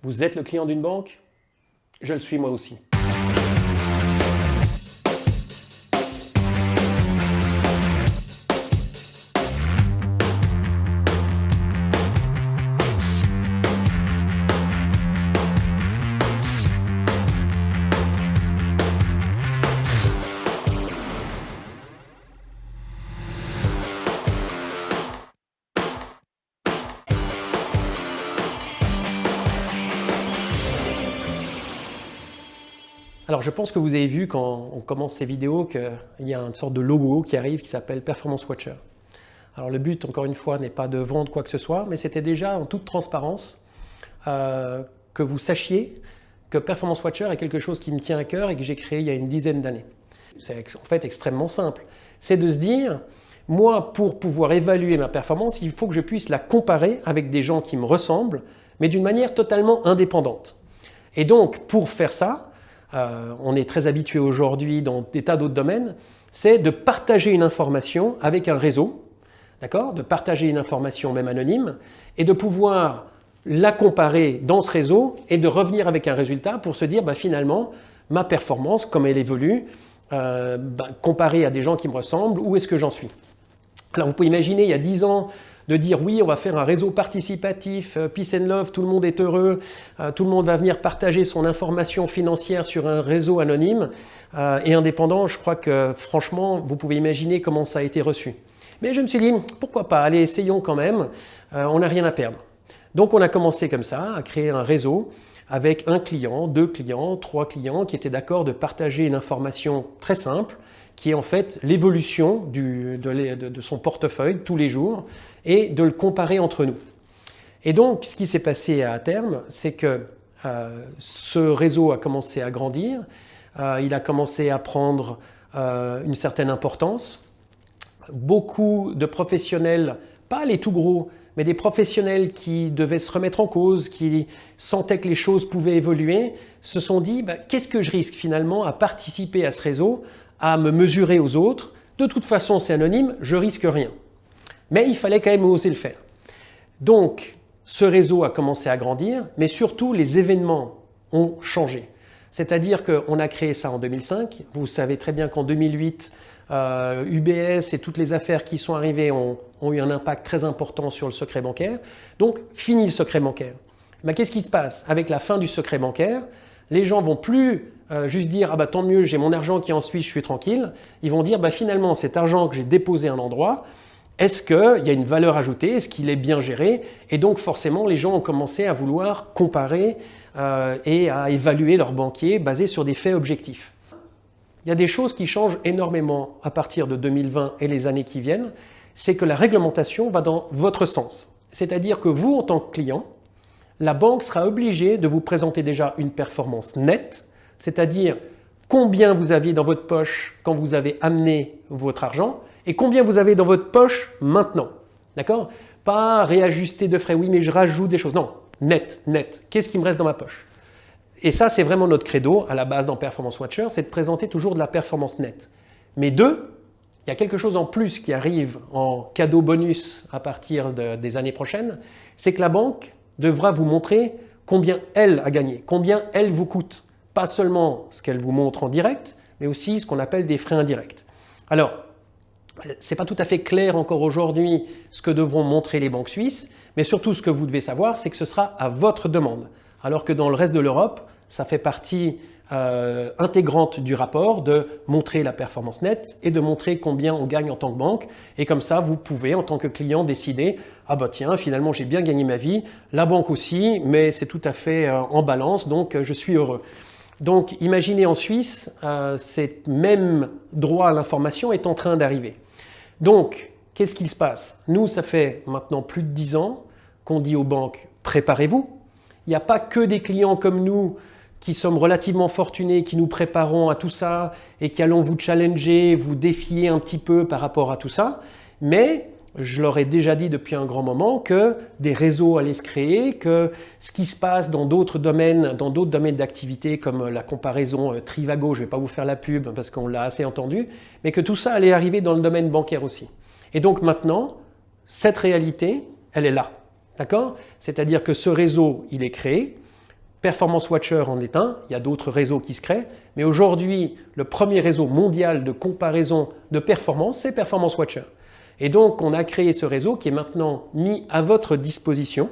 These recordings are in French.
Vous êtes le client d'une banque? Je le suis moi aussi. Alors je pense que vous avez vu quand on commence ces vidéos qu'il y a une sorte de logo qui arrive qui s'appelle Performance Watcher. Alors le but, encore une fois, n'est pas de vendre quoi que ce soit, mais c'était déjà en toute transparence que vous sachiez que Performance Watcher est quelque chose qui me tient à cœur et que j'ai créé il y a une dizaine d'années. C'est en fait extrêmement simple. C'est de se dire, moi, pour pouvoir évaluer ma performance, il faut que je puisse la comparer avec des gens qui me ressemblent, mais d'une manière totalement indépendante. Et donc, pour faire ça, on est très habitué aujourd'hui dans des tas d'autres domaines, c'est de partager une information avec un réseau, d'accord, de partager une information même anonyme, et de pouvoir la comparer dans ce réseau et de revenir avec un résultat pour se dire finalement, ma performance, comme elle évolue, comparée à des gens qui me ressemblent, où est-ce que j'en suis? Alors vous pouvez imaginer, il y a 10 ans, de dire oui, on va faire un réseau participatif, peace and love, tout le monde est heureux, tout le monde va venir partager son information financière sur un réseau anonyme et indépendant. Je crois que franchement, vous pouvez imaginer comment ça a été reçu. Mais je me suis dit, pourquoi pas, allez, essayons quand même, on n'a rien à perdre. Donc on a commencé comme ça, à créer un réseau avec un client, 2 clients, 3 clients qui étaient d'accord de partager une information très simple, qui est en fait l'évolution de son portefeuille tous les jours et de le comparer entre nous. Et donc, ce qui s'est passé à terme, c'est que ce réseau a commencé à grandir, il a commencé à prendre une certaine importance. Beaucoup de professionnels, pas les tout gros, mais des professionnels qui devaient se remettre en cause, qui sentaient que les choses pouvaient évoluer, se sont dit qu'est-ce que je risque finalement à participer à ce réseau, à me mesurer aux autres. De toute façon, c'est anonyme, je risque rien. Mais il fallait quand même oser le faire. Donc, ce réseau a commencé à grandir, mais surtout, les événements ont changé. C'est-à-dire qu'on a créé ça en 2005. Vous savez très bien qu'en 2008, UBS et toutes les affaires qui sont arrivées ont eu un impact très important sur le secret bancaire. Donc, fini le secret bancaire. Mais qu'est-ce qui se passe? Avec la fin du secret bancaire, les gens vont plus juste dire « tant mieux, j'ai mon argent qui est en Suisse, je suis tranquille ». Ils vont dire « finalement, cet argent que j'ai déposé à un endroit, est-ce qu'il y a une valeur ajoutée? Est-ce qu'il est bien géré ?» Et donc forcément, les gens ont commencé à vouloir comparer et à évaluer leur banquier basé sur des faits objectifs. Il y a des choses qui changent énormément à partir de 2020 et les années qui viennent, c'est que la réglementation va dans votre sens. C'est-à-dire que vous, en tant que client, la banque sera obligée de vous présenter déjà une performance nette, c'est-à-dire combien vous aviez dans votre poche quand vous avez amené votre argent et combien vous avez dans votre poche maintenant. D'accord? Pas réajuster de frais, oui, mais je rajoute des choses. Non, net, net. Qu'est-ce qui me reste dans ma poche? Et ça, c'est vraiment notre credo à la base dans Performance Watcher, c'est de présenter toujours de la performance nette. Mais deux, il y a quelque chose en plus qui arrive en cadeau bonus à partir des années prochaines, c'est que la banque devra vous montrer combien elle a gagné, combien elle vous coûte. Pas seulement ce qu'elle vous montre en direct, mais aussi ce qu'on appelle des frais indirects. Alors, ce n'est pas tout à fait clair encore aujourd'hui ce que devront montrer les banques suisses, mais surtout ce que vous devez savoir, c'est que ce sera à votre demande. Alors que dans le reste de l'Europe, ça fait partie intégrante du rapport de montrer la performance nette et de montrer combien on gagne en tant que banque. Et comme ça, vous pouvez, en tant que client, décider « Ah tiens, finalement, j'ai bien gagné ma vie, la banque aussi, mais c'est tout à fait en balance, donc je suis heureux ». Donc, imaginez en Suisse, ce même droit à l'information est en train d'arriver. Donc, qu'est-ce qui se passe? Nous, ça fait maintenant plus de 10 ans qu'on dit aux banques « Préparez-vous ». Il n'y a pas que des clients comme nous qui sommes relativement fortunés, qui nous préparons à tout ça et qui allons vous challenger, vous défier un petit peu par rapport à tout ça. Mais je leur ai déjà dit depuis un grand moment que des réseaux allaient se créer, que ce qui se passe dans d'autres domaines d'activité comme la comparaison Trivago, je ne vais pas vous faire la pub parce qu'on l'a assez entendu, mais que tout ça allait arriver dans le domaine bancaire aussi. Et donc maintenant, cette réalité, elle est là. D'accord? C'est-à-dire que ce réseau, il est créé. Performance Watcher en est un, il y a d'autres réseaux qui se créent, mais aujourd'hui, le premier réseau mondial de comparaison de performance, c'est Performance Watcher. Et donc, on a créé ce réseau qui est maintenant mis à votre disposition,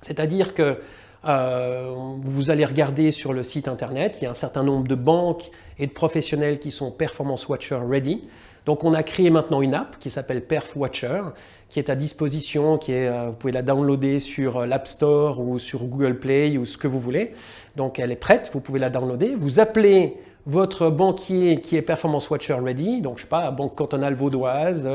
c'est-à-dire que vous allez regarder sur le site internet, il y a un certain nombre de banques et de professionnels qui sont Performance Watcher Ready. Donc on a créé maintenant une app qui s'appelle Perf Watcher, qui est à disposition, vous pouvez la downloader sur l'App Store ou sur Google Play ou ce que vous voulez. Donc elle est prête, vous pouvez la downloader. Vous appelez votre banquier qui est Performance Watcher Ready, donc je ne sais pas, Banque Cantonale Vaudoise,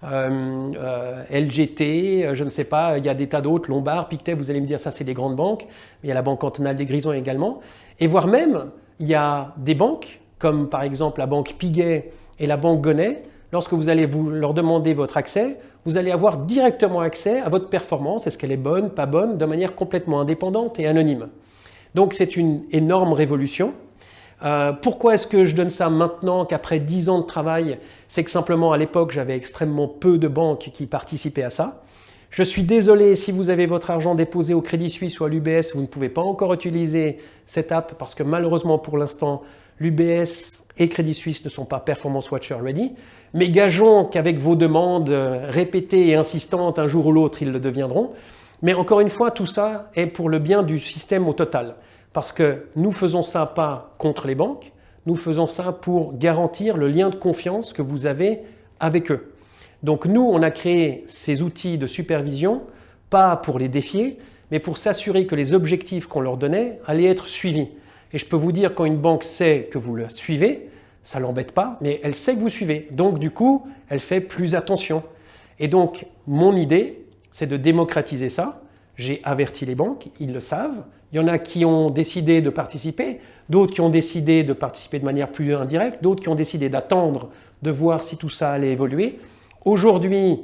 LGT, je ne sais pas, il y a des tas d'autres, Lombard, Pictet, vous allez me dire ça c'est des grandes banques, mais il y a la Banque Cantonale des Grisons également. Et voire même, il y a des banques, comme par exemple la Banque Piguet et la Banque Gonnet, lorsque vous allez leur demander votre accès, vous allez avoir directement accès à votre performance, est-ce qu'elle est bonne, pas bonne, de manière complètement indépendante et anonyme. Donc c'est une énorme révolution. Pourquoi est-ce que je donne ça maintenant qu'après 10 ans de travail? C'est que simplement à l'époque j'avais extrêmement peu de banques qui participaient à ça. Je suis désolé si vous avez votre argent déposé au Crédit Suisse ou à l'UBS, vous ne pouvez pas encore utiliser cette app parce que malheureusement pour l'instant l'UBS et Crédit Suisse ne sont pas Performance Watcher Ready. Mais gageons qu'avec vos demandes répétées et insistantes, un jour ou l'autre, ils le deviendront. Mais encore une fois, tout ça est pour le bien du système au total. Parce que nous faisons ça pas contre les banques, nous faisons ça pour garantir le lien de confiance que vous avez avec eux. Donc nous, on a créé ces outils de supervision, pas pour les défier, mais pour s'assurer que les objectifs qu'on leur donnait allaient être suivis. Et je peux vous dire, quand une banque sait que vous le suivez, ça ne l'embête pas, mais elle sait que vous suivez. Donc du coup, elle fait plus attention. Et donc, mon idée, c'est de démocratiser ça. J'ai averti les banques, ils le savent. Il y en a qui ont décidé de participer, d'autres qui ont décidé de participer de manière plus indirecte, d'autres qui ont décidé d'attendre, de voir si tout ça allait évoluer. Aujourd'hui,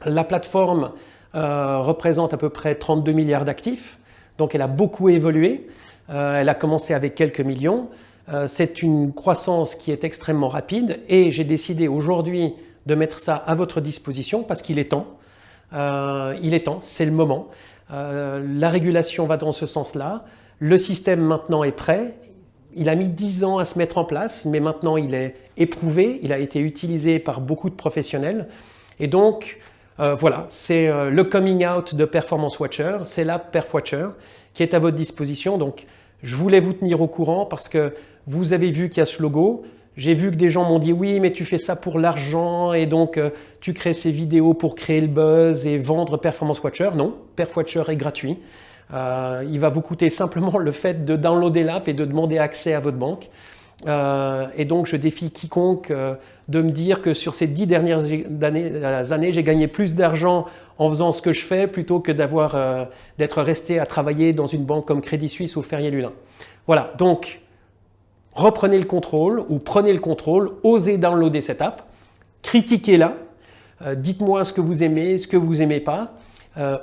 la plateforme représente à peu près 32 milliards d'actifs, donc elle a beaucoup évolué. Elle a commencé avec quelques millions. C'est une croissance qui est extrêmement rapide et j'ai décidé aujourd'hui de mettre ça à votre disposition parce qu'il est temps. Il est temps, c'est le moment. La régulation va dans ce sens-là. Le système maintenant est prêt. Il a mis 10 ans à se mettre en place, mais maintenant il est éprouvé. Il a été utilisé par beaucoup de professionnels. Et donc, voilà, c'est le coming out de Performance Watcher. C'est l'app Perf Watcher qui est à votre disposition. Donc, je voulais vous tenir au courant parce que vous avez vu qu'il y a ce logo. J'ai vu que des gens m'ont dit oui, mais tu fais ça pour l'argent et donc tu crées ces vidéos pour créer le buzz et vendre Performance Watcher. Non, Perf Watcher est gratuit. Il va vous coûter simplement le fait de downloader l'app et de demander accès à votre banque. Et donc, je défie quiconque de me dire que sur ces 10 dernières années, j'ai gagné plus d'argent en faisant ce que je fais plutôt que d'être resté à travailler dans une banque comme Crédit Suisse ou Ferrier-Lulin. Voilà, donc reprenez le contrôle ou prenez le contrôle, osez downloader cette app, critiquez-la, dites-moi ce que vous aimez, ce que vous n'aimez pas,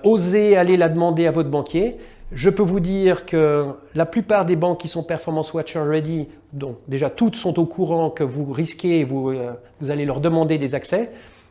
osez aller la demander à votre banquier. Je peux vous dire que la plupart des banques qui sont Performance Watcher Ready, donc déjà toutes sont au courant que vous risquez, vous allez leur demander des accès.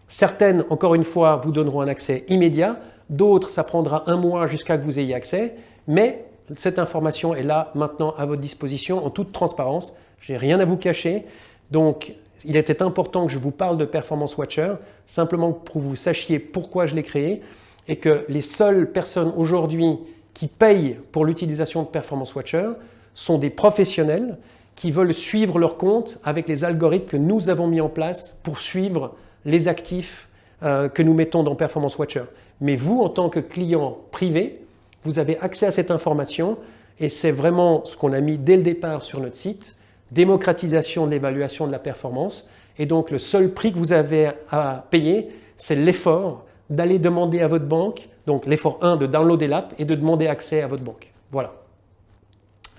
Certaines, encore une fois, vous donneront un accès immédiat. D'autres, ça prendra un mois jusqu'à que vous ayez accès. Mais cette information est là maintenant à votre disposition en toute transparence. Je n'ai rien à vous cacher. Donc, il était important que je vous parle de Performance Watcher, simplement pour que vous sachiez pourquoi je l'ai créé et que les seules personnes aujourd'hui qui payent pour l'utilisation de Performance Watcher sont des professionnels qui veulent suivre leur compte avec les algorithmes que nous avons mis en place pour suivre les actifs que nous mettons dans Performance Watcher. Mais vous, en tant que client privé, vous avez accès à cette information et c'est vraiment ce qu'on a mis dès le départ sur notre site, démocratisation de l'évaluation de la performance. Et donc, le seul prix que vous avez à payer, c'est l'effort d'aller demander à votre banque, donc l'effort 1 de downloader l'app et de demander accès à votre banque. Voilà.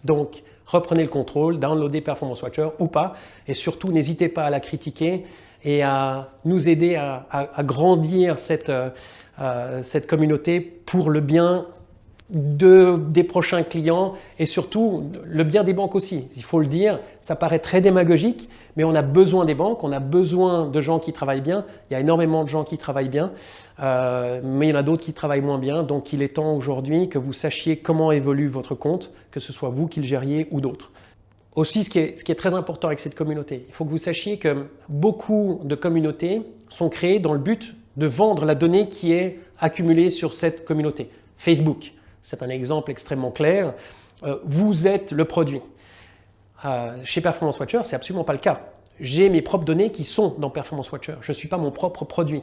Donc, reprenez le contrôle, downloadez Performance Watcher ou pas, et surtout, n'hésitez pas à la critiquer et à nous aider à grandir cette communauté pour le bien des prochains clients et surtout le bien des banques aussi. Il faut le dire, ça paraît très démagogique, mais on a besoin des banques, on a besoin de gens qui travaillent bien. Il y a énormément de gens qui travaillent bien, mais il y en a d'autres qui travaillent moins bien. Donc il est temps aujourd'hui que vous sachiez comment évolue votre compte, que ce soit vous qui le gériez ou d'autres. Aussi, ce qui est très important avec cette communauté, il faut que vous sachiez que beaucoup de communautés sont créées dans le but de vendre la donnée qui est accumulée sur cette communauté. Facebook, c'est un exemple extrêmement clair. Vous êtes le produit. Chez Performance Watcher, c'est absolument pas le cas. J'ai mes propres données qui sont dans Performance Watcher. Je ne suis pas mon propre produit.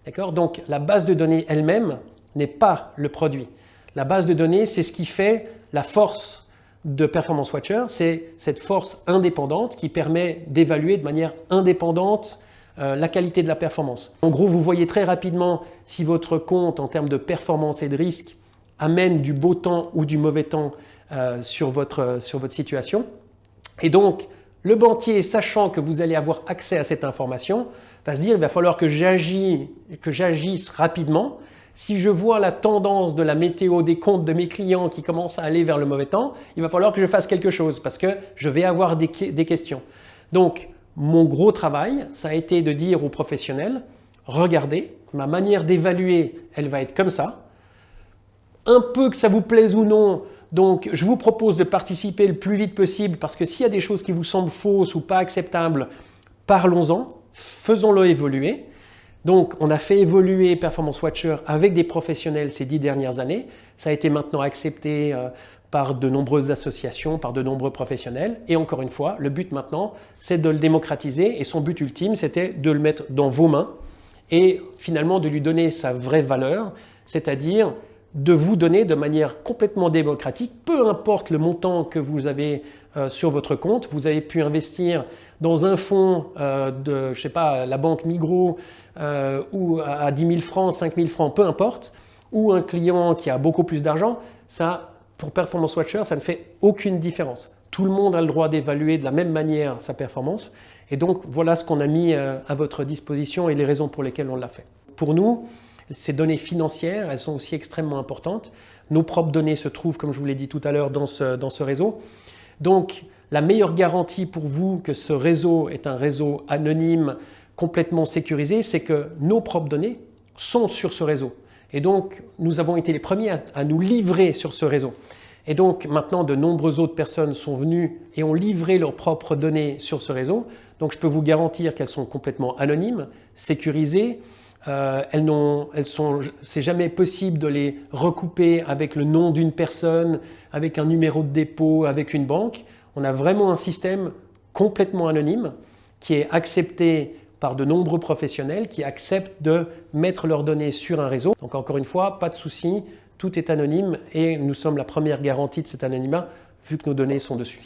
D'accord ? Donc, la base de données elle-même n'est pas le produit. La base de données, c'est ce qui fait la force de Performance Watcher. C'est cette force indépendante qui permet d'évaluer de manière indépendante la qualité de la performance. En gros, vous voyez très rapidement si votre compte, en termes de performance et de risque, amène du beau temps ou du mauvais temps sur votre situation. Et donc, le banquier, sachant que vous allez avoir accès à cette information, va se dire il va falloir que j'agisse rapidement. Si je vois la tendance de la météo des comptes de mes clients qui commence à aller vers le mauvais temps, il va falloir que je fasse quelque chose parce que je vais avoir des questions. Donc, mon gros travail, ça a été de dire aux professionnels, regardez, ma manière d'évaluer, elle va être comme ça. Un peu que ça vous plaise ou non, donc je vous propose de participer le plus vite possible parce que s'il y a des choses qui vous semblent fausses ou pas acceptables, parlons-en, faisons-le évoluer. Donc on a fait évoluer Performance Watcher avec des professionnels ces 10 dernières années. Ça a été maintenant accepté par de nombreuses associations, par de nombreux professionnels. Et encore une fois, le but maintenant, c'est de le démocratiser et son but ultime, c'était de le mettre dans vos mains et finalement de lui donner sa vraie valeur, c'est-à-dire de vous donner de manière complètement démocratique, peu importe le montant que vous avez sur votre compte, vous avez pu investir dans un fonds de, je sais pas, la banque Migros ou à 10 000 francs, 5 000 francs, peu importe, ou un client qui a beaucoup plus d'argent, ça, pour Performance Watcher, ça ne fait aucune différence. Tout le monde a le droit d'évaluer de la même manière sa performance. Et donc, voilà ce qu'on a mis à votre disposition et les raisons pour lesquelles on l'a fait. Pour nous, ces données financières, elles sont aussi extrêmement importantes. Nos propres données se trouvent, comme je vous l'ai dit tout à l'heure, dans ce réseau. Donc, la meilleure garantie pour vous que ce réseau est un réseau anonyme, complètement sécurisé, c'est que nos propres données sont sur ce réseau. Et donc, nous avons été les premiers à nous livrer sur ce réseau. Et donc, maintenant, de nombreuses autres personnes sont venues et ont livré leurs propres données sur ce réseau. Donc, je peux vous garantir qu'elles sont complètement anonymes, sécurisées. C'est jamais possible de les recouper avec le nom d'une personne, avec un numéro de dépôt, avec une banque. On a vraiment un système complètement anonyme qui est accepté par de nombreux professionnels qui acceptent de mettre leurs données sur un réseau. Donc encore une fois, pas de souci, tout est anonyme et nous sommes la première garantie de cet anonymat vu que nos données sont dessus.